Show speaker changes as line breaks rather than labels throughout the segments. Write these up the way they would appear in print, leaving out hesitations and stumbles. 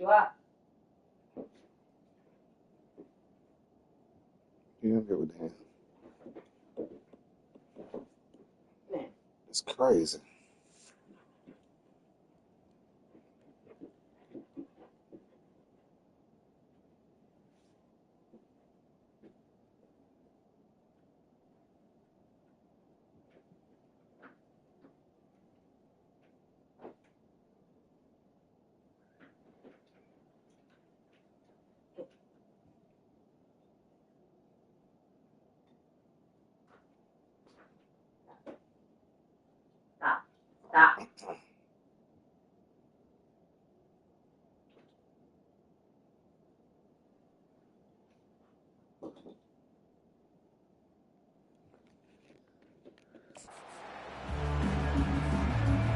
Yeah, I'm good with that. It's crazy.
Stop.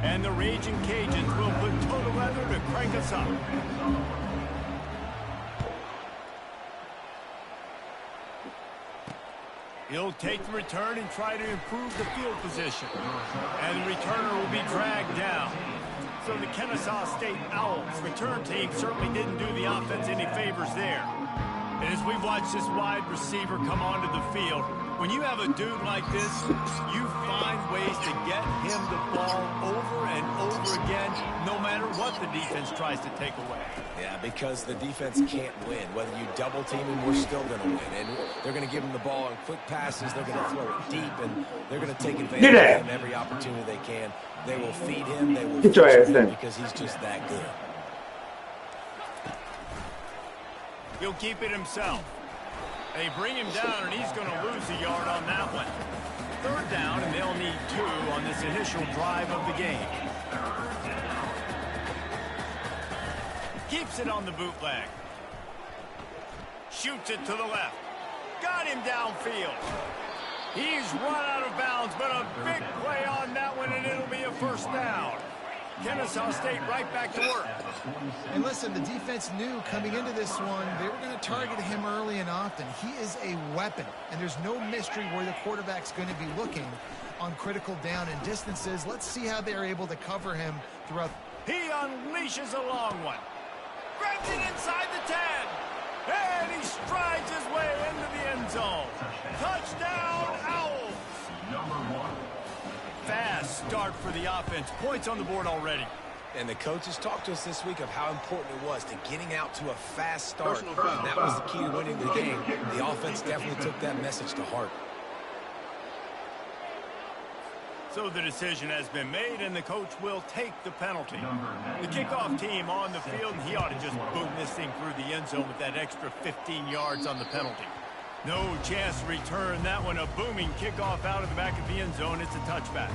And the Raging Cajuns will put total weather to crank us up. He'll take the return and try to improve the field position. And the returner will be dragged down. So the Kennesaw State Owls return team certainly didn't do the offense any favors there. And as we watch this wide receiver come onto the field, when you have a dude like this, you find ways to get him the ball over and over again, no matter what the defense tries to take away.
Yeah, because the defense can't win. Whether you double team him, we're still going to win. And they're going to give him the ball on quick passes. They're going to throw it deep, and they're going to take advantage of him every opportunity they can. They will feed him. They will feed him because he's just that good.
He'll keep it himself. They bring him down, and he's going to lose a yard on that one. Third down, and they'll need 2 on this initial drive of the game. Keeps it on the bootleg. Shoots it to the left. Got him downfield. He's run out of bounds, but a big play on that one, and it'll be a first down. Kennesaw State right back to work.
And listen, the defense knew coming into this one, they were going to target him early and often. He is a weapon, and there's no mystery where the quarterback's going to be looking on critical down and distances. Let's see how they're able to cover him throughout.
He unleashes a long one. Grabs it inside the 10. And he strides his way into the end zone. Touchdown, Owls. Number 1. Fast start for the offense. Points on the board already.
And the coaches talked to us this week of how important it was to getting out to a fast start. And that was the key to winning the game. The offense definitely took that message to heart.
So the decision has been made, and the coach will take the penalty. The kickoff team on the field, and he ought to just boom this thing through the end zone with that extra 15 yards on the penalty. No chance to return that one. A booming kickoff out of the back of the end zone. It's a touchback.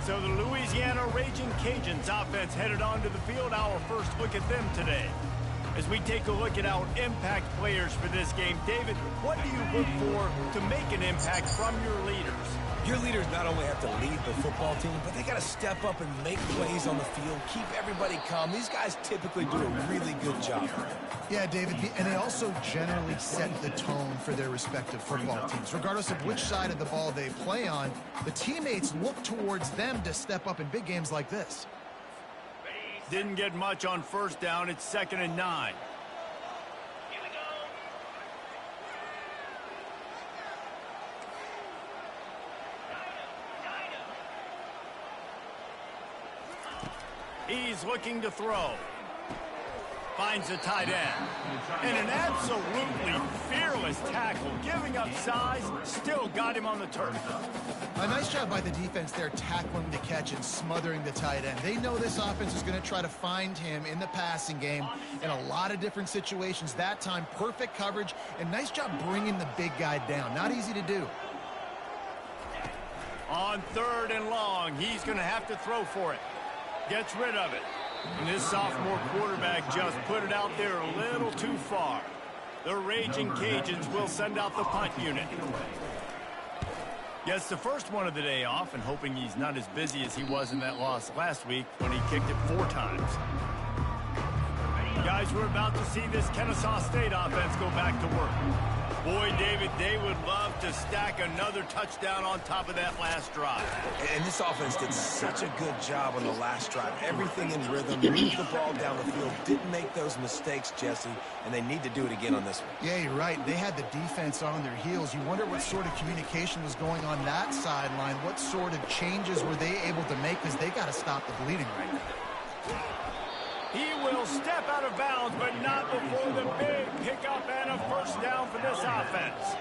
So the Louisiana Raging Cajuns offense headed onto the field. Our first look at them today. As we take a look at our impact players for this game, David, what do you look for to make an impact from your leaders?
Your leaders not only have to lead the football team, but they got to step up and make plays on the field, keep everybody calm. These guys typically do a really good job.
Yeah, David, and they also generally set the tone for their respective football teams. Regardless of which side of the ball they play on, the teammates look towards them to step up in big games like this.
Didn't get much on first down. It's 2nd and 9. He's looking to throw. Finds the tight end. And an absolutely fearless tackle. Giving up size, still got him on the turf.
A nice job by the defense there, tackling the catch and smothering the tight end. They know this offense is going to try to find him in the passing game in a lot of different situations. That time, perfect coverage, and nice job bringing the big guy down. Not easy to do.
On 3rd and long, he's going to have to throw for it. Gets rid of it. And this sophomore quarterback just put it out there a little too far. The Raging Cajuns will send out the punt unit. Gets the first one of the day off, and hoping he's not as busy as he was in that loss last week when he kicked it 4 times. Guys, we're about to see this Kennesaw State offense go back to work. Boy, David, they would love to stack another touchdown on top of that last drive.
And this offense did such a good job on the last drive. Everything in rhythm, moved the ball down the field, didn't make those mistakes, Jesse, and they need to do it again on this one.
Yeah, you're right. They had the defense on their heels. You wonder what sort of communication was going on that sideline. What sort of changes were they able to make, because they got to stop the bleeding right now.
He will step out of bounds, but not before the big pickup and a first down for this offense.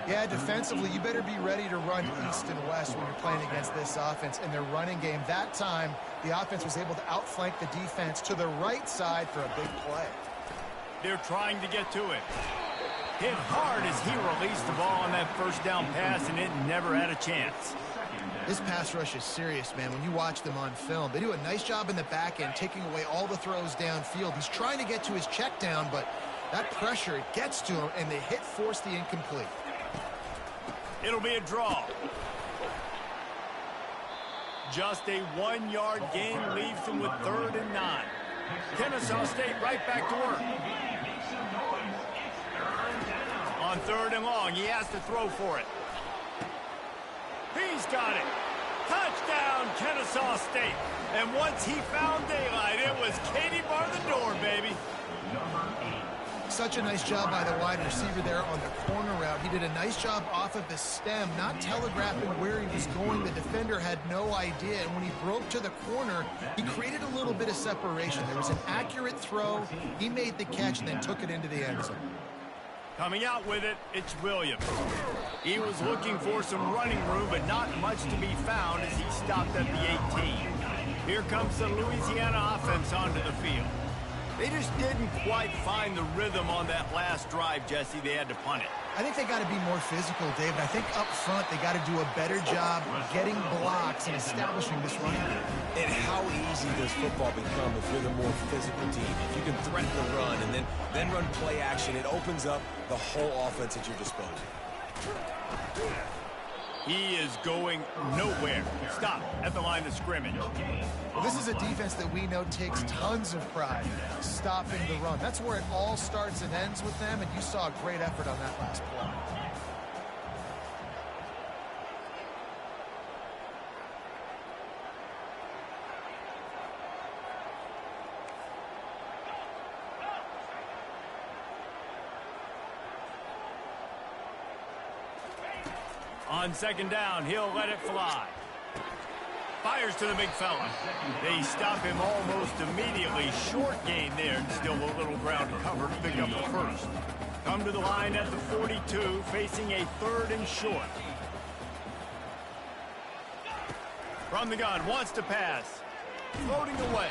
Yeah, defensively, you better be ready to run east and west when you're playing against this offense in their running game. That time, the offense was able to outflank the defense to the right side for a big play.
They're trying to get to it. Hit hard as he released the ball on that first down pass, and it never had a chance.
This pass rush is serious, man. When you watch them on film, they do a nice job in the back end, taking away all the throws downfield. He's trying to get to his check down, but that pressure, it gets to him, and the hit forced the incomplete.
It'll be a draw. Just a 1-yard gain leaves them with 3rd and 9. Kennesaw State right back to work. On 3rd and long, he has to throw for it. He's got it. Touchdown, Kennesaw State. And once he found daylight, it was Katie bar the door, baby.
Such a nice job by the wide receiver there on the corner route. He did a nice job off of the stem, not telegraphing where he was going. The defender had no idea. And when he broke to the corner, he created a little bit of separation. There was an accurate throw. He made the catch and then took it into the end zone.
Coming out with it, it's Williams. He was looking for some running room, but not much to be found as he stopped at the 18. Here comes the Louisiana offense onto the field. They just didn't quite find the rhythm on that last drive, Jesse. They had to punt it.
I think they got to be more physical, David. I think up front they got to do a better job getting blocks and establishing this running game.
And how easy does football become if you're the more physical team? If you can threaten the run and then run play action, it opens up the whole offense at your disposal.
He is going nowhere. Stop at the line of scrimmage.
Well, this is a defense that we know takes tons of pride stopping the run. That's where it all starts and ends with them, and you saw a great effort on that last play.
On 2nd down, he'll let it fly. Fires to the big fella. They stop him almost immediately. Short gain there, and still a little ground to cover to pick up the first. Come to the line at the 42, facing a 3rd and short. From the gun, wants to pass. Floating away.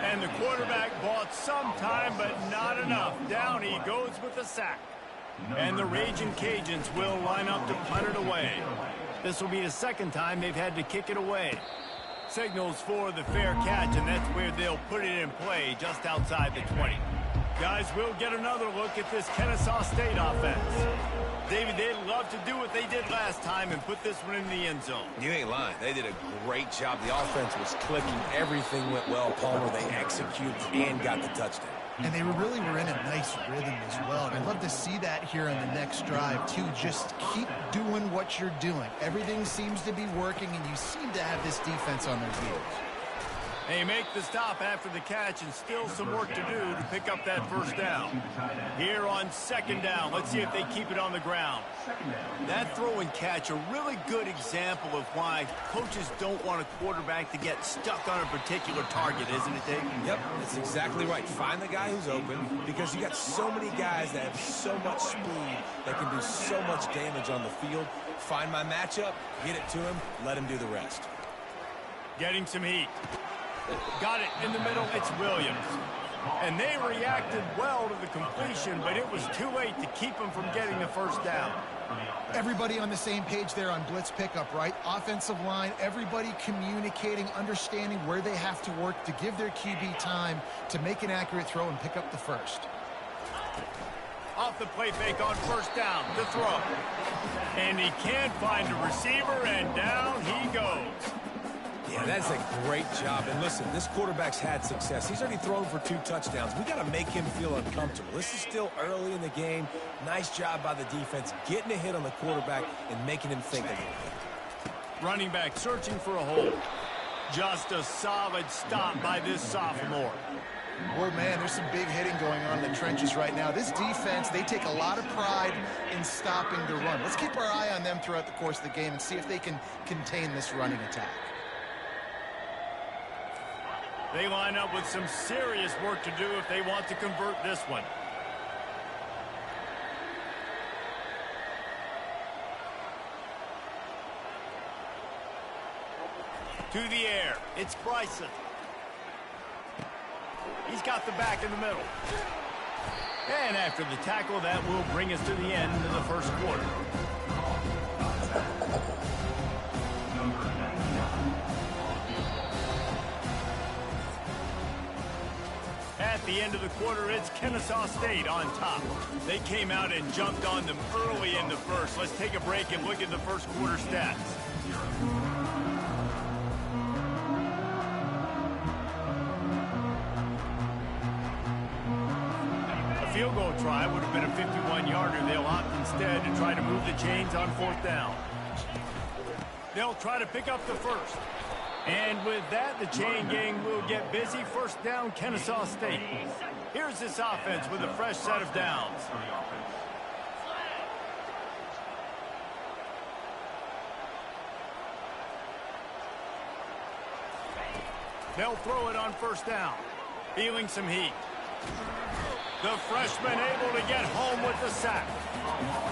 And the quarterback bought some time, but not enough. Down he goes with the sack. And the Raging Cajuns will line up to punt it away. This will be the 2nd time they've had to kick it away. Signals for the fair catch, and that's where they'll put it in play, just outside the 20. Guys, we'll get another look at this Kennesaw State offense. David, they'd love to do what they did last time and put this one in the end zone.
You ain't lying. They did a great job. The offense was clicking. Everything went well. Palmer, they executed and got the touchdown.
And they really were in a nice rhythm as well. And I'd love to see that here on the next drive, too. Just keep doing what you're doing. Everything seems to be working, and you seem to have this defense on their heels.
They make the stop after the catch, and still some work to do to pick up that first down. Here on 2nd down, let's see if they keep it on the ground. That throw and catch, a really good example of why coaches don't want a quarterback to get stuck on a particular target, isn't it, Dave?
Yep, that's exactly right. Find the guy who's open, because you got so many guys that have so much speed that can do so much damage on the field. Find my matchup, get it to him, let him do the rest.
Getting some heat. Got it in the middle, it's Williams. And they reacted well to the completion, but it was too late to keep them from getting the first down.
Everybody on the same page there on blitz pickup, right? Offensive line, everybody communicating, understanding where they have to work to give their QB time to make an accurate throw and pick up the first.
Off the play fake on 1st down, the throw. And he can't find a receiver, and down he goes.
Yeah, that's a great job. And listen, this quarterback's had success. He's already thrown for 2 touchdowns. We got to make him feel uncomfortable. This is still early in the game. Nice job by the defense, getting a hit on the quarterback and making him think a little bit.
Running back searching for a hole. Just a solid stop by this sophomore.
Oh, man, there's some big hitting going on in the trenches right now. This defense, they take a lot of pride in stopping the run. Let's keep our eye on them throughout the course of the game and see if they can contain this running attack.
They line up with some serious work to do if they want to convert this one. To the air, it's Bryson. He's got the back in the middle. And after the tackle, that will bring us to the end of the first quarter. At the end of the quarter, it's Kennesaw State on top. They came out and jumped on them early in the first. Let's take a break and look at the first quarter stats. Field goal try would have been a 51-yarder. They'll opt instead to try to move the chains on 4th down. They'll try to pick up the first. And with that, the chain gang will get busy. 1st down, Kennesaw State. Here's this offense with a fresh set of downs. They'll throw it on 1st down. Feeling some heat. The freshman able to get home with the sack.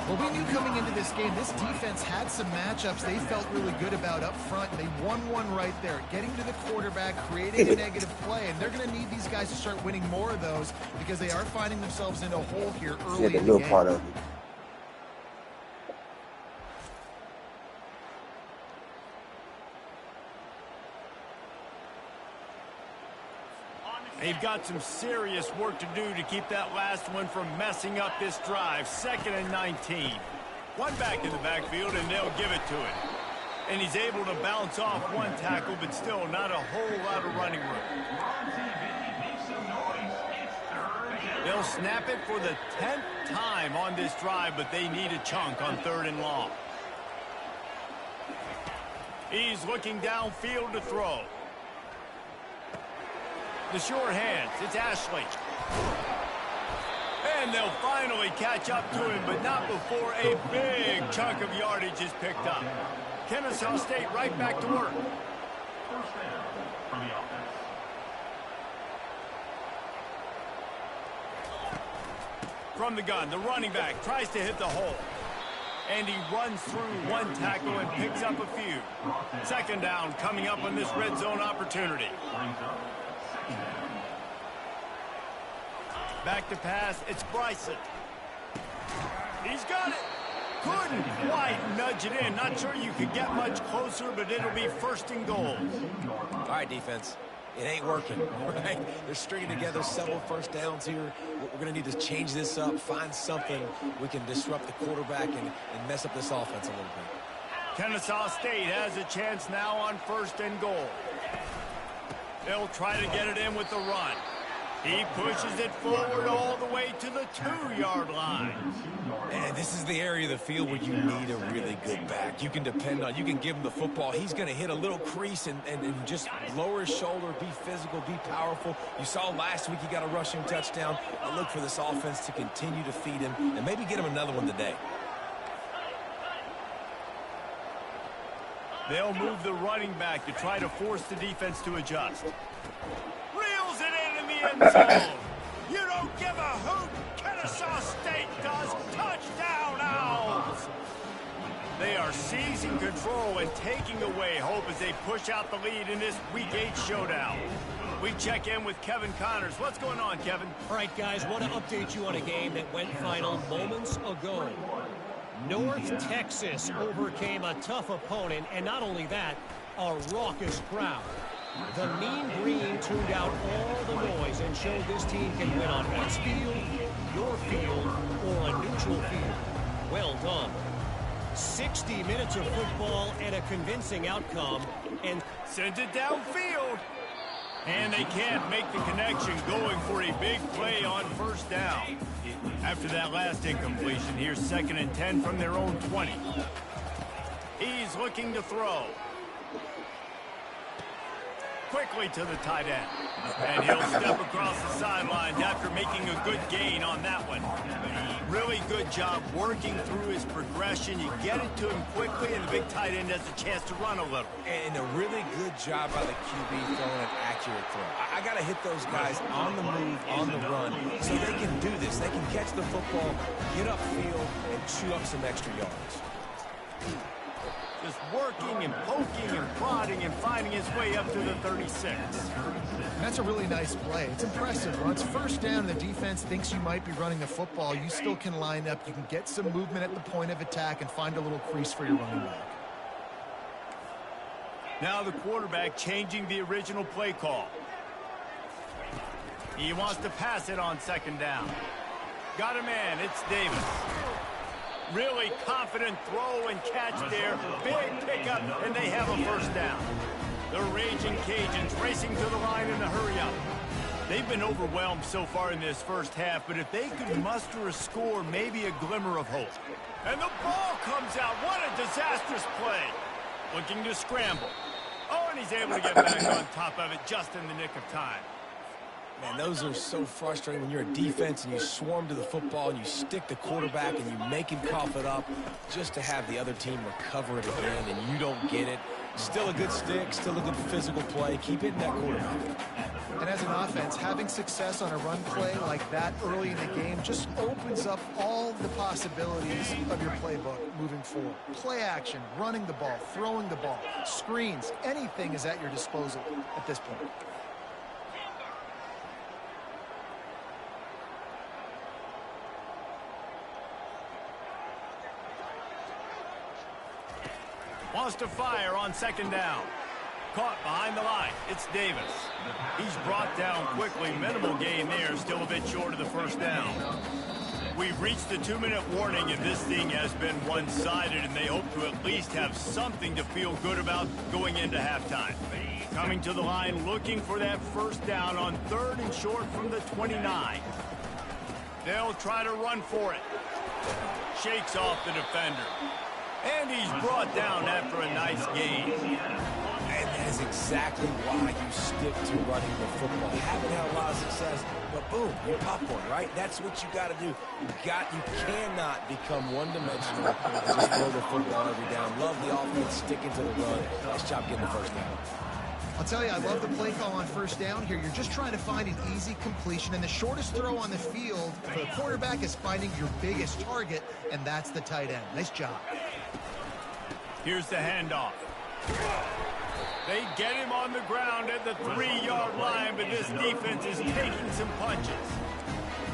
Well, we knew coming into this game, this defense had some matchups they felt really good about up front. They won one right there, getting to the quarterback, creating a negative play, and they're going to need these guys to start winning more of those because they are finding themselves in a hole here early in the game.
Part of it.
They've got some serious work to do to keep that last one from messing up this drive. 2nd and 19. One back in the backfield, and they'll give it to him. And he's able to bounce off one tackle, but still not a whole lot of running room. They'll snap it for the 10th time on this drive, but they need a chunk on 3rd and long. He's looking downfield to throw. The sure hands, it's Ashley. And they'll finally catch up to him, but not before a big chunk of yardage is picked up. Kennesaw State right back to work. From the gun, the running back tries to hit the hole. And he runs through one tackle and picks up a few. 2nd down coming up on this red zone opportunity. Back to pass, it's Bryson. He's got it. Couldn't quite nudge it in. Not sure you could get much closer, but it'll be 1st and goal.
All right, defense. It ain't working, right? They're stringing together several 1st downs here. We're going to need to change this up, find something we can disrupt the quarterback and mess up this offense a little bit.
Kennesaw State has a chance now on 1st and goal. They'll try to get it in with the run. He pushes it forward all the way to the 2-yard line.
And this is the area of the field where you need a really good back. You can depend on, you can give him the football. He's going to hit a little crease and just lower his shoulder, be physical, be powerful. You saw last week he got a rushing touchdown. I look for this offense to continue to feed him and maybe get him another one today.
They'll move the running back to try to force the defense to adjust. Reels it in the end zone. You don't give a hoot. Kennesaw State does. Touchdown, Owls. They are seizing control and taking away hope as they push out the lead in this Week 8 showdown. We check in with Kevin Connors. What's going on, Kevin?
All right, guys, want to update you on a game that went final moments ago. North Texas overcame a tough opponent, and not only that, a raucous crowd. The Mean Green tuned out all the noise and showed this team can win on West Field, your field, or a neutral field. Well done. 60 minutes of football and a convincing outcome. And
Sends it downfield. And they can't make the connection, going for a big play on first down. After that last incompletion, here's 2nd and 10 from their own 20. He's looking to throw. Quickly to the tight end. And he'll step across the sidelines after making a good gain on that one. Really good job working through his progression. You get it to him quickly, and the big tight end has a chance to run a little.
And a really good job by the QB throwing an accurate throw. I got to hit those guys on the move, on the run, so they can do this. They can catch the football, get upfield, and chew up some extra yards.
Just working and poking and prodding and finding his way up to the 36.
And that's a really nice play. It's impressive. Once first down, the defense thinks you might be running the football. You still can line up. You can get some movement at the point of attack and find a little crease for your running back.
Now the quarterback changing the original play call. He wants to pass it on 2nd down. Got a man. It's Davis. Really confident throw and catch there. Big pickup, and they have a first down. The Raging Cajuns racing to the line in a hurry-up. They've been overwhelmed so far in this first half, but if they could muster a score, maybe a glimmer of hope. And the ball comes out. What a disastrous play. Looking to scramble. Oh, and he's able to get back on top of it just in the nick of time.
Man, those are so frustrating when you're a defense and you swarm to the football and you stick the quarterback and you make him cough it up just to have the other team recover it again and you don't get it. Still a good stick, still a good physical play. Keep hitting that quarterback.
And as an offense, having success on a run play like that early in the game just opens up all the possibilities of your playbook moving forward. Play action, running the ball, throwing the ball, screens, anything is at your disposal at this point.
Wants to fire on 2nd down. Caught behind the line. It's Davis. He's brought down quickly. Minimal gain there. Still a bit short of the first down. We've reached the 2-minute warning, and this thing has been one-sided, and they hope to at least have something to feel good about going into halftime. Coming to the line, looking for that first down on 3rd and short from the 29. They'll try to run for it. Shakes off the defender. And he's brought down after a nice gain.
And that is exactly why you stick to running the football. Haven't had a lot of success, but boom, you pop one, right? That's what you got to do. You cannot become one-dimensional and just throw the football every down. Love the offense, sticking to the run. Nice job getting the first down.
I'll tell you, I love the play call on first down here. You're just trying to find an easy completion, and the shortest throw on the field for the quarterback is finding your biggest target, and that's the tight end. Nice job.
Here's the handoff. They get him on the ground at the 3-yard line, but this defense is taking some punches.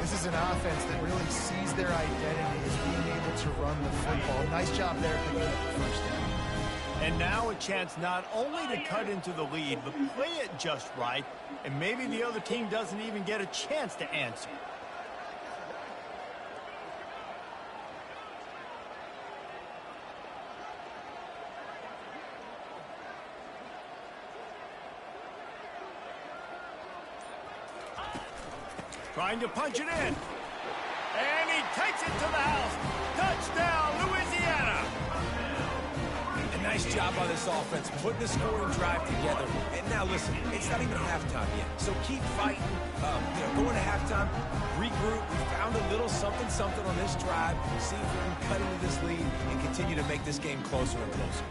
This is an offense that really sees their identity as being able to run the football. Nice job there picking up the first down.
And now a chance not only to cut into the lead, but play it just right, and maybe the other team doesn't even get a chance to answer. Trying to punch it in. And he takes it to the house. Touchdown, Louisiana.
A nice job by this offense, putting the scoring drive together. And now listen, it's not even halftime yet. So keep fighting. Going to halftime, regroup. We found a little something on this drive. See if we can cut into this lead and continue to make this game closer and closer.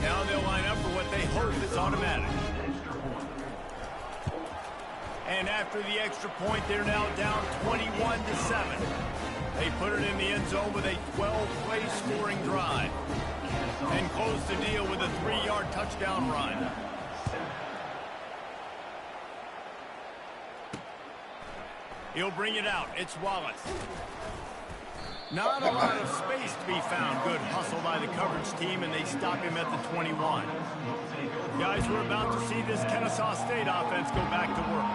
Now they'll line up for what they hope is automatic. And after the extra point, they're now down 21-7. They put it in the end zone with a 12-play scoring drive. And close the deal with a 3-yard touchdown run. He'll bring it out. It's Wallace. Not a lot of space to be found. Good hustle by the coverage team, and they stop him at the 21. Guys, we're about to see this Kennesaw State offense go back to work.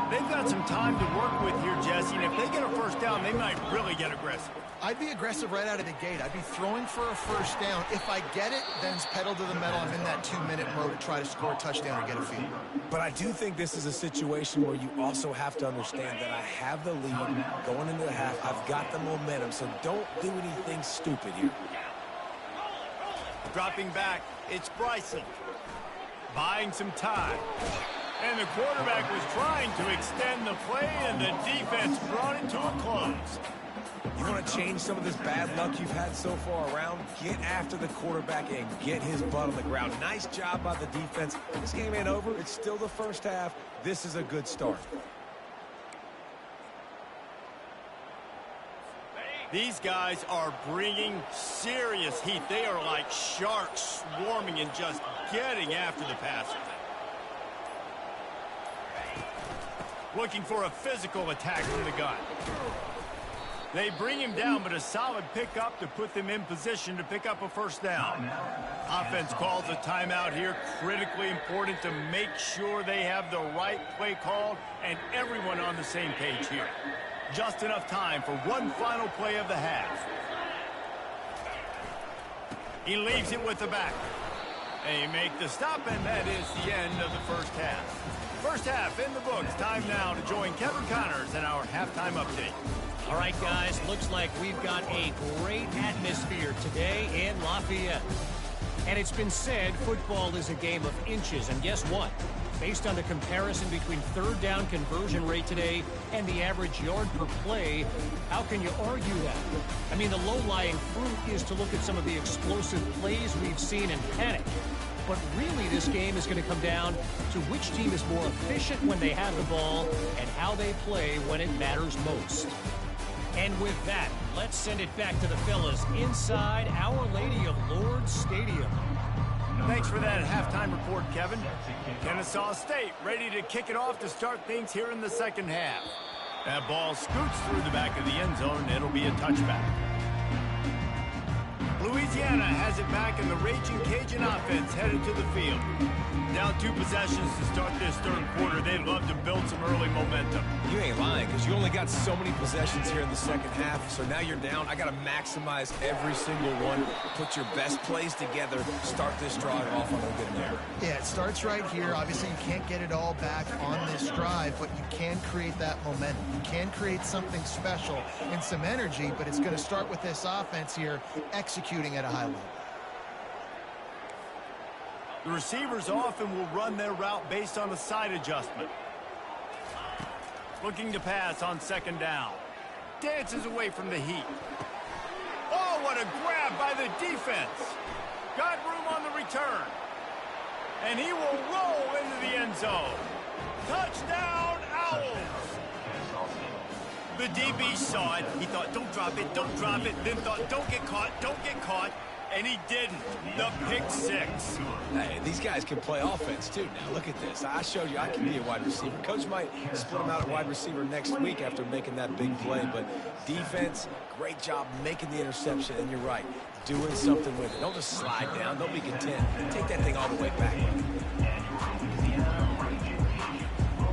They've got some time to work with here, Jesse, and if they get a first down, they might really get aggressive.
I'd be aggressive right out of the gate. I'd be throwing for a first down. If I get it, then it's pedal to the metal. I'm in that 2-minute mode to try to score a touchdown or get a field goal.
But I do think this is a situation where you also have to understand that I have the lead going into the half. I've got the momentum, so don't do anything stupid here.
Dropping back, it's Bryson. Buying some time. And the quarterback was trying to extend the play, and the defense brought it to a close.
You want to change some of this bad luck you've had so far around? Get after the quarterback and get his butt on the ground. Nice job by the defense. This game ain't over. It's still the first half. This is a good start.
These guys are bringing serious heat. They are like sharks swarming and just getting after the passer. Looking for a physical attack from the gun. They bring him down, but a solid pickup to put them in position to pick up a first down. Offense calls a timeout here. Critically important to make sure they have the right play called and everyone on the same page here. Just enough time for one final play of the half. He leaves it with the back. They make the stop, and that is the end of the first half. First half in the books. Time now to join Kevin Connors in our halftime update.
All right, guys, looks like we've got a great atmosphere today in Lafayette. And it's been said football is a game of inches, and guess what? Based on the comparison between third down conversion rate today and the average yard per play, how can you argue that? I mean, the low-lying fruit is to look at some of the explosive plays we've seen and panic. But really, this game is going to come down to which team is more efficient when they have the ball and how they play when it matters most. And with that, let's send it back to the fellas inside Our Lady of Lourdes Stadium.
Thanks for that halftime report, Kevin. Kennesaw State ready to kick it off to start things here in the second half. That ball scoots through the back of the end zone, and it'll be a touchback. Louisiana has it back, and the Raging Cajun offense headed to the field. Down 2 possessions to start this third quarter. They'd love to build some early momentum.
You ain't lying, because you only got so many possessions here in the second half, so now you're down. I got to maximize every single one. Put your best plays together. Start this drive off on a good note.
Yeah, it starts right here. Obviously, you can't get it all back on this drive, but you can create that momentum. You can create something special and some energy, but it's going to start with this offense here executing at a high level.
The receivers often will run their route based on a side adjustment. Looking to pass on second down. Dances away from the heat. Oh, what a grab by the defense. Got room on the return. And he will roll into the end zone. Touchdown, Owls. The DB saw it. He thought, don't drop it, don't drop it. Then thought, don't get caught, don't get caught. And he didn't. The pick six.
Hey, these guys can play offense, too. Now, look at this. I showed you I can be a wide receiver. Coach might split him out at wide receiver next week after making that big play. But defense, great job making the interception. And you're right, doing something with it. Don't just slide down. Don't be content. Take that thing all the way back.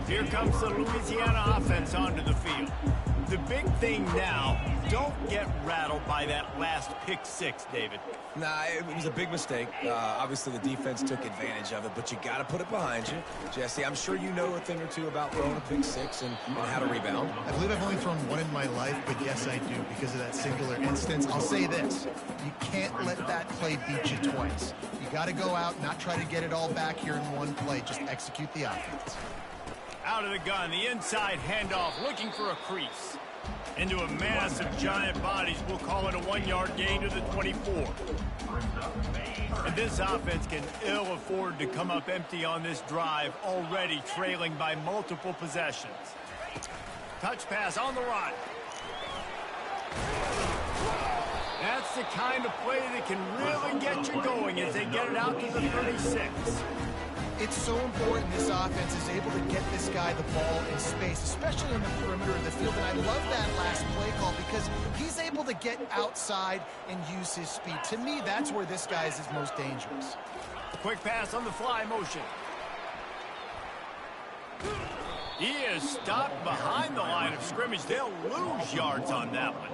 Here comes the Louisiana offense onto the field. The big thing now, don't get rattled by that last pick six, David.
Nah, it was a big mistake. Obviously, the defense took advantage of it, but you got to put it behind you. Jesse, I'm sure you know a thing or two about throwing a pick six and how to rebound.
I believe I've only thrown one in my life, but yes, I do because of that singular instance. I'll say this. You can't let that play beat you twice. You got to go out, not try to get it all back here in one play. Just execute the offense.
Out of the gun, the inside handoff, looking for a crease. Into a mass of giant bodies, we'll call it a 1-yard gain to the 24. And this offense can ill afford to come up empty on this drive, already trailing by multiple possessions. Touch pass on the run. That's the kind of play that can really get you going as they get it out to the 36.
It's so important this offense is able to get this guy the ball in space, especially on the perimeter of the field. And I love that last play call because he's able to get outside and use his speed. To me, that's where this guy is his most dangerous.
Quick pass on the fly motion. He is stopped behind the line of scrimmage. They'll lose yards on that one.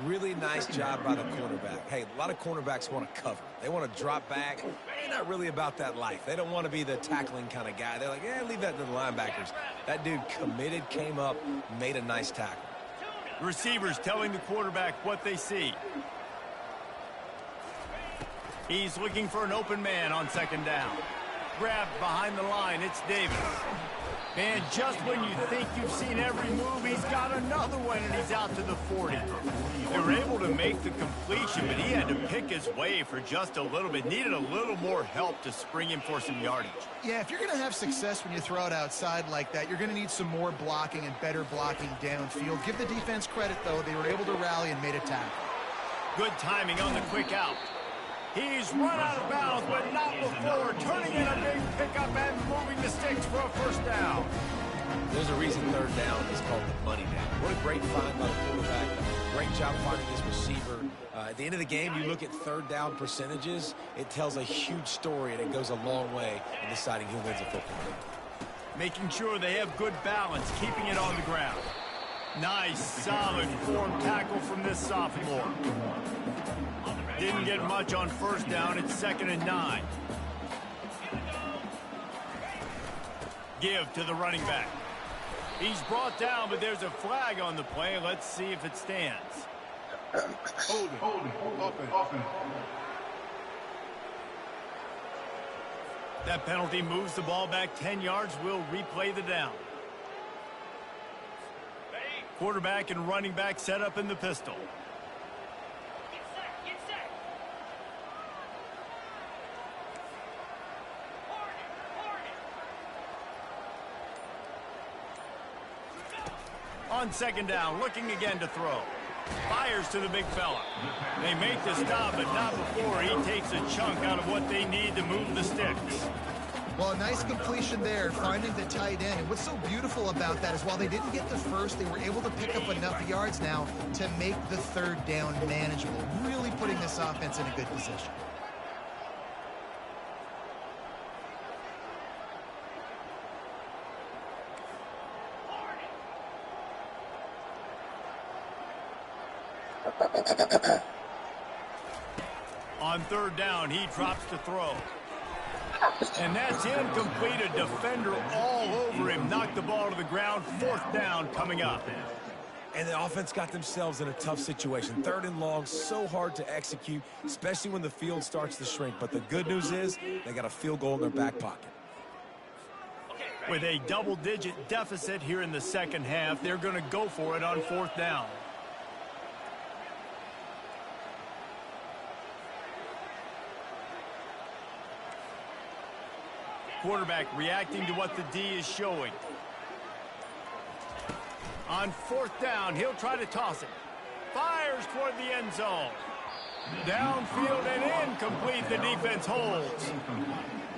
Really nice job by the cornerback. Hey, a lot of cornerbacks want to cover. They want to drop back. They're not really about that life. They don't want to be the tackling kind of guy. They're like, yeah, leave that to the linebackers. That dude committed, came up, made a nice tackle.
Receivers telling the quarterback what they see. He's looking for an open man on second down. Grabbed behind the line, it's Davis. And just when you think you've seen every move, he's got another one, and he's out to the 40. They were able to make the completion, but he had to pick his way for just a little bit. Needed a little more help to spring him for some yardage.
Yeah, if you're going to have success when you throw it outside like that, you're going to need some more blocking and better blocking downfield. Give the defense credit, though. They were able to rally and made a tackle.
Good timing on the quick out. He's run out of bounds, but not before turning in a big pickup and moving the sticks for a first down.
There's a reason third down is called the money down. What a great find by the quarterback. Great job finding his receiver. At the end of the game, you look at third down percentages. It tells a huge story, and it goes a long way in deciding who wins a football game.
Making sure they have good balance, keeping it on the ground. Nice, solid form tackle from this sophomore. Didn't get much on first down. It's 2nd and 9. Give to the running back. He's brought down, but there's a flag on the play. Let's see if it stands.
Holding. Offense.
That penalty moves the ball back 10 yards. We'll replay the down. Quarterback and running back set up in the pistol. On second down, looking again to throw. Fires to the big fella. They make the stop, but not before he takes a chunk out of what they need to move the sticks.
Well, a nice completion there, finding the tight end. And what's so beautiful about that is while they didn't get the first, they were able to pick up enough yards now to make the third down manageable, really putting this offense in a good position.
On third down, he drops to throw. And that's incomplete. A defender all over him. Knocked the ball to the ground. 4th down coming up.
And the offense got themselves in a tough situation. 3rd and long, so hard to execute, especially when the field starts to shrink. But the good news is they got a field goal in their back pocket.
With a double-digit deficit here in the second half, they're going to go for it on 4th down. Quarterback reacting to what the D is showing. On 4th down, he'll try to toss it. Fires toward the end zone. Downfield and incomplete. The defense holds.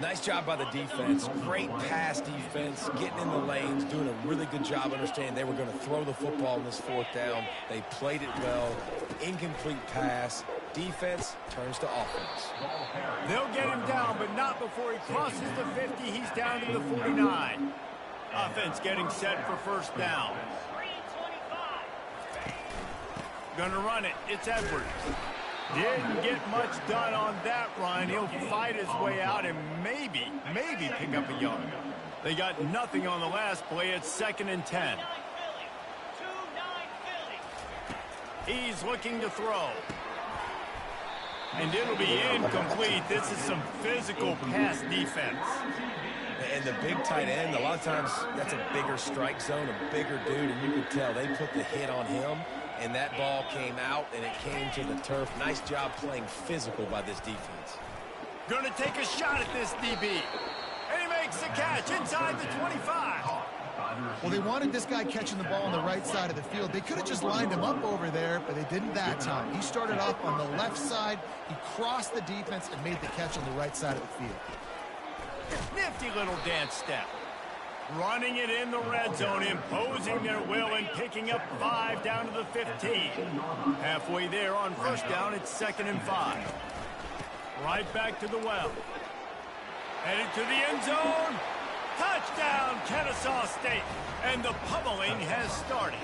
Nice job by the defense. Great pass defense, getting in the lanes, doing a really good job understanding they were going to throw the football in this 4th down. They played it well. Incomplete pass. Defense turns to offense.
They'll get him down, but not before he crosses the 50. He's down to the 49. Offense getting set for 1st down. Gonna run it. It's Edwards. Didn't get much done on that run. He'll fight his way out and maybe pick up a yard. They got nothing on the last play. It's 2nd and 10. He's looking to throw. And it'll be incomplete. This is some physical pass defense.
And the big tight end, a lot of times that's a bigger strike zone, a bigger dude, and you could tell they put the hit on him, and that ball came out, and it came to the turf. Nice job playing physical by this defense.
Gonna take a shot at this DB. And he makes the catch inside the 25.
Well, they wanted this guy catching the ball on the right side of the field. They could have just lined him up over there, but they didn't that time. He started off on the left side. He crossed the defense and made the catch on the right side of the field.
Nifty little dance step. Running it in the red zone, imposing their will and picking up 5 down to the 15. Halfway there on 1st down, it's 2nd and 5. Right back to the well. Headed to the end zone. Touchdown! Touchdown, Kennesaw State. And the pummeling has started.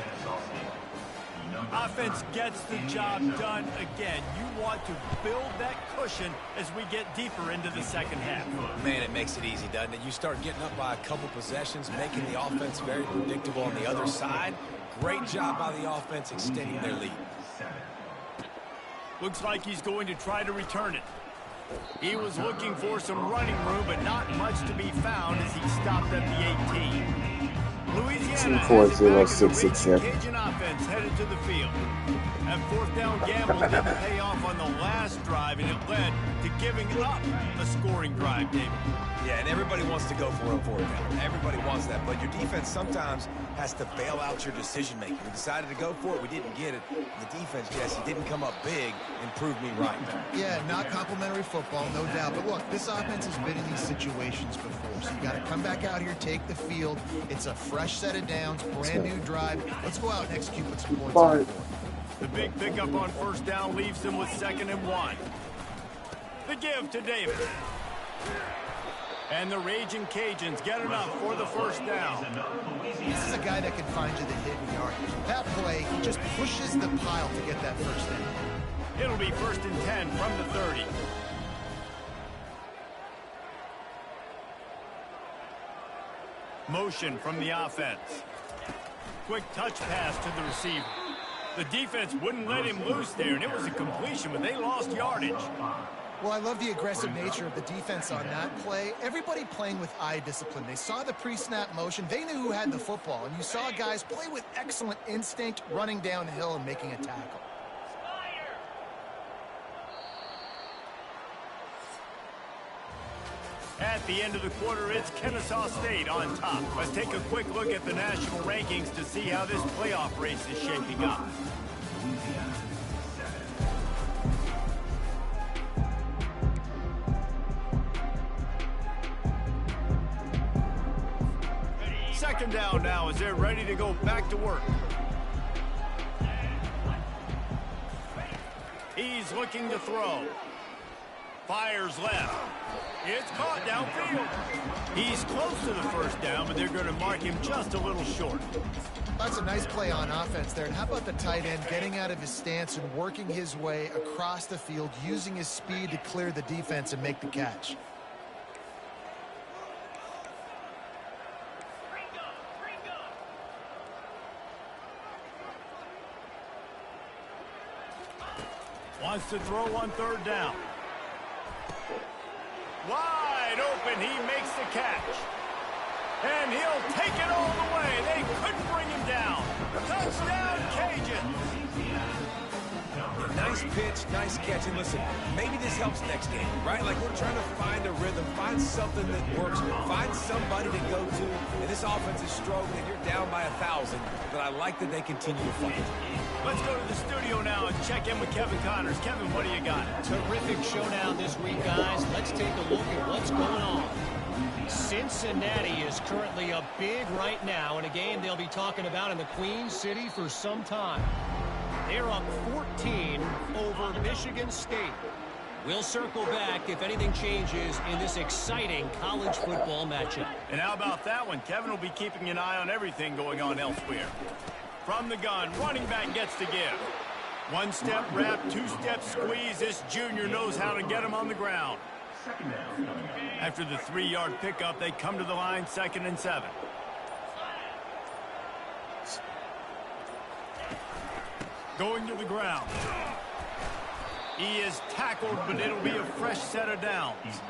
Offense gets the job done again. You want to build that cushion as we get deeper into the second half.
Man, it makes it easy, doesn't it? You start getting up by a couple possessions, making the offense very predictable on the other side. Great job by the offense extending their lead.
Looks like he's going to try to return it. He was looking for some running room, but not much to be found as he stopped at the 18. Louisiana has it back as the Raging Cajun offense headed to the field. That fourth down gamble didn't pay off on the last drive, and it led to giving up a scoring drive, David.
Yeah, and everybody wants to go for a fourth down. Everybody wants that, but your defense sometimes has to bail out your decision-making. We decided to go for it. We didn't get it. The defense, yes, he didn't come up big and proved me right.
Yeah, not complimentary football, no doubt. But look, this offense has been in these situations before, so you got to come back out here, take the field. It's a fresh set of downs, brand new drive. Let's go out and execute with some points on the board.
The big pickup on first down leaves them with 2nd and 1. The give to Davis. And the Raging Cajuns get enough for the first down.
This is a guy that can find you the hidden yardage. That play, he just pushes the pile to get that first down.
It'll be 1st and 10 from the 30. Motion from the offense. Quick touch pass to the receiver. The defense wouldn't let him loose there, and it was a completion, but they lost yardage.
Well, I love the aggressive nature of the defense on that play. Everybody playing with eye discipline. They saw the pre-snap motion. They knew who had the football, and you saw guys play with excellent instinct, running downhill and making a tackle.
At the end of the quarter, it's Kennesaw State on top. Let's take a quick look at the national rankings to see how this playoff race is shaping up. Second down now as they're ready to go back to work. He's looking to throw. Fires left. It's caught downfield. He's close to the first down, but they're going to mark him just a little short.
That's a nice play on offense there. And how about the tight end getting out of his stance and working his way across the field, using his speed to clear the defense and make the catch.
Wants to throw on 3rd down. Wide open, he makes the catch. And he'll take it all the way. They couldn't bring him down. Touchdown, Cajuns.
Nice pitch, nice catch. And listen, maybe this helps next game, right? Like we're trying to find a rhythm, find something that works, find somebody to go to. And this offense is struggling, and you're down by 1,000. But I like that they continue to fight.
Let's go to the studio now and check in with Kevin Connors. Kevin, what do you got?
Terrific showdown this week, guys. Let's take a look at what's going on. Cincinnati is currently up big right now in a game they'll be talking about in the Queen City for some time. They're up 14 over Michigan State. We'll circle back if anything changes in this exciting college football matchup.
And how about that one? Kevin will be keeping an eye on everything going on elsewhere. From the gun, running back gets to give. 1-step wrap, 2-step squeeze. This junior knows how to get him on the ground. After the 3-yard pickup, they come to the line, 2nd and 7. Going to the ground. He is tackled, but it'll be a fresh set of downs.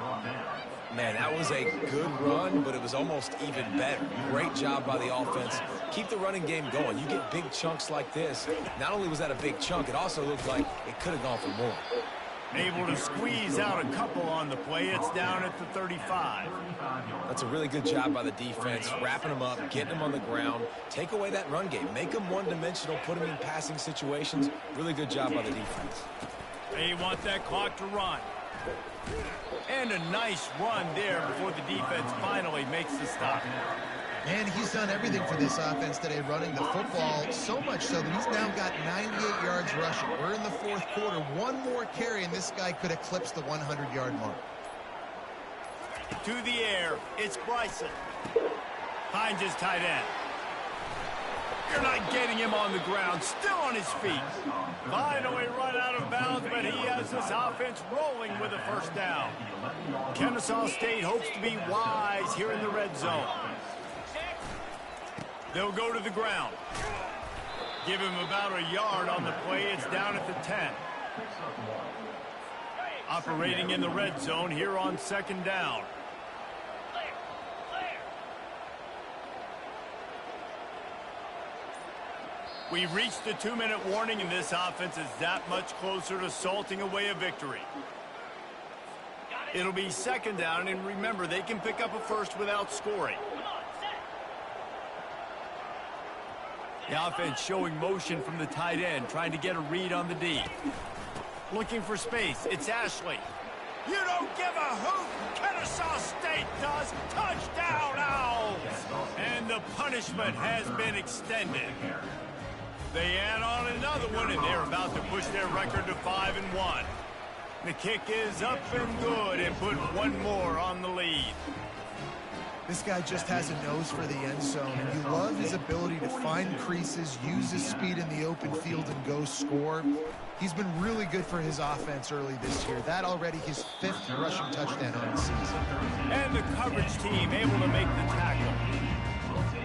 Man, that was a good run, but it was almost even better. Great job by the offense. Keep the running game going. You get big chunks like this. Not only was that a big chunk, it also looked like it could have gone for more.
Able to squeeze out a couple on the play. It's down at the 35.
That's a really good job by the defense, wrapping them up, getting them on the ground. Take away that run game. Make them one-dimensional, put them in passing situations. Really good job by the defense.
They want that clock to run. And a nice run there before the defense finally makes the stop.
And he's done everything for this offense today, running the football, so much so that he's now got 98 yards rushing. We're in the 4th quarter. One more carry, and this guy could eclipse the 100-yard mark.
To the air, it's Bryson. Finds his tight end. You're not getting him on the ground, still on his feet. Finally run out of bounds, but he has this offense rolling with a first down. Kennesaw State hopes to be wise here in the red zone. They'll go to the ground. Give him about a yard on the play. It's down at the 10. Operating in the red zone here on second down. We've reached the 2-minute warning, and this offense is that much closer to salting away a victory. It'll be second down, and remember, they can pick up a first without scoring. The offense showing motion from the tight end, trying to get a read on the D. Looking for space. It's Ashley. You don't give a hoot. Kennesaw State does. Touchdown, Owls! And the punishment has been extended. They add on another one, and they're about to push their record to 5-1. The kick is up and good, and put one more on the lead.
This guy just has a nose for the end zone, and you love his ability to find creases, use his speed in the open field, and go score. He's been really good for his offense early this year. That already his 5th rushing touchdown on the season.
And the coverage team able to make the tackle.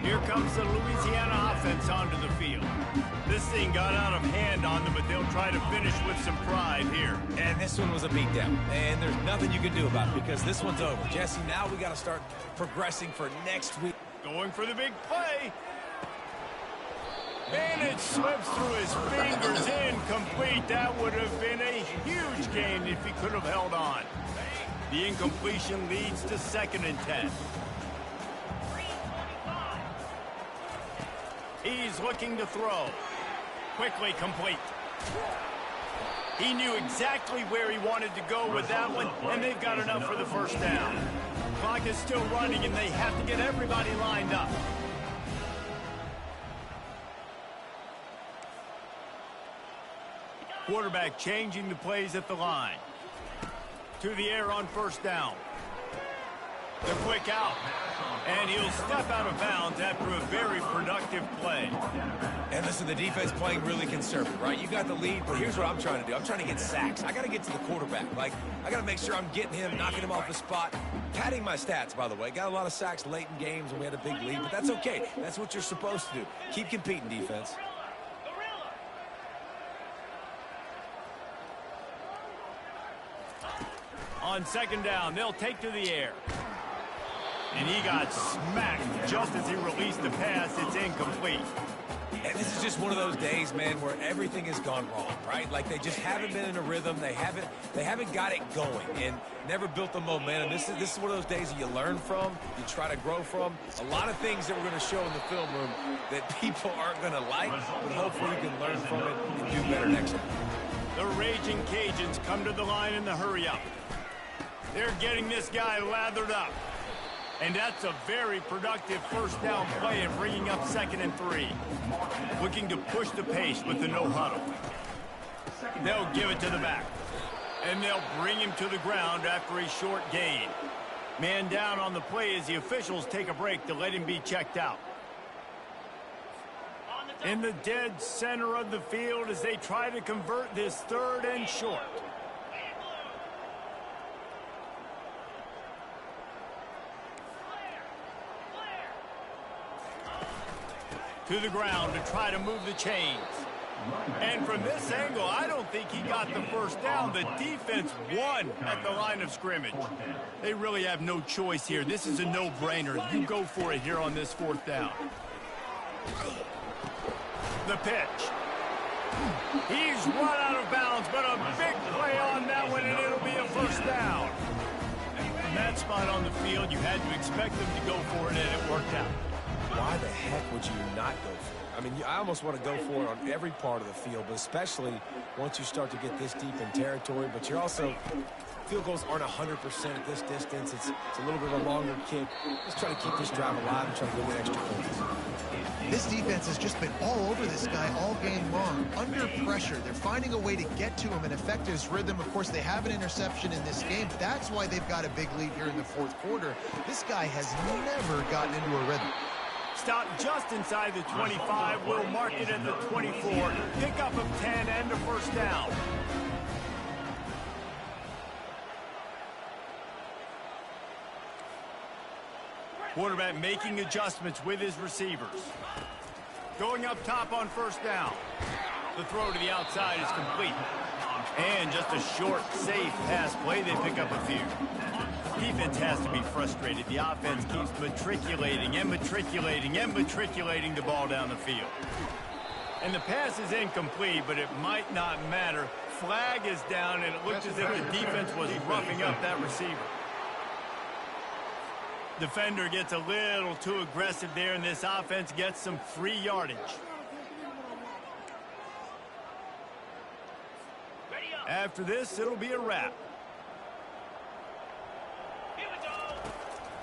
Here comes the Louisiana offense onto the field. This thing got out of hand on them, but they'll try to finish with some pride here.
And this one was a beatdown, and there's nothing you can do about it because this one's over. Jesse, now we got to start progressing for next week.
Going for the big play. And it slips through his fingers, incomplete. That would have been a huge gain if he could have held on. The incompletion leads to 2nd and 10. He's looking to throw. Quickly complete. He knew exactly where he wanted to go with that one, and they've got enough for the first down. Clock is still running, and they have to get everybody lined up. Quarterback changing the plays at the line. To the air on first down. The quick out. And he'll step out of bounds after a very productive play.
And listen, the defense playing really conservative, right? You got the lead, but here's what I'm trying to do. I'm trying to get sacks. I got to get to the quarterback. Like, I got to make sure I'm getting him, knocking him off the spot. Padding my stats, by the way. Got a lot of sacks late in games when we had a big lead, but that's okay. That's what you're supposed to do. Keep competing, defense.
On second down, they'll take to the air. And he got smacked just as he released the pass. It's incomplete.
And this is just one of those days, man, where everything has gone wrong, right? Like they just haven't been in a rhythm. They haven't got it going and never built the momentum. This is one of those days that you learn from, you try to grow from. A lot of things that we're going to show in the film room that people aren't going to like, but hopefully you can learn from it and do better next time.
The Raging Cajuns come to the line in the hurry-up. They're getting this guy lathered up. And that's a very productive first down play and bringing up 2nd and 3. Looking to push the pace with the no huddle. They'll give it to the back. And they'll bring him to the ground after a short gain. Man down on the play as the officials take a break to let him be checked out. In the dead center of the field as they try to convert this 3rd and short. To the ground to try to move the chains. And from this angle, I don't think he got the first down. The defense won at the line of scrimmage. They really have no choice here. This is a no-brainer. You go for it here on this 4th down. The pitch. He's run out of bounds, but a big play on that one, and it'll be a first down. From that spot on the field, you had to expect them to go for it, and it worked out.
Why the heck would you not go for it? I mean, I almost want to go for it on every part of the field, but especially once you start to get this deep in territory. But you're also, field goals aren't 100% at this distance. It's a little bit of a longer kick. Let's try to keep this drive alive and try to go get extra points.
This defense has just been all over this guy all game long. Under pressure, they're finding a way to get to him and affect his rhythm. Of course, they have an interception in this game. That's why they've got a big lead here in the 4th quarter. This guy has never gotten into a rhythm.
Stopped just inside the 25. Will mark it at the 24. Pickup of 10 and a first down. Quarterback making adjustments with his receivers. Going up top on first down. The throw to the outside is complete. And just a short, safe pass play. They pick up a few. Defense has to be frustrated. The offense keeps matriculating and matriculating and matriculating the ball down the field. And the pass is incomplete, but it might not matter. Flag is down, and it looked as if the defense was roughing up that receiver. Defender gets a little too aggressive there, and this offense gets some free yardage. After this, it'll be a wrap.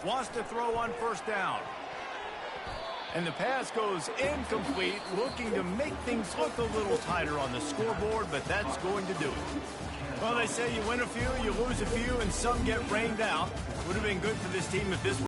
Wants to throw on first down. And the pass goes incomplete, looking to make things look a little tighter on the scoreboard, but that's going to do it. Well, they say you win a few, you lose a few, and some get rained out. Would have been good for this team if this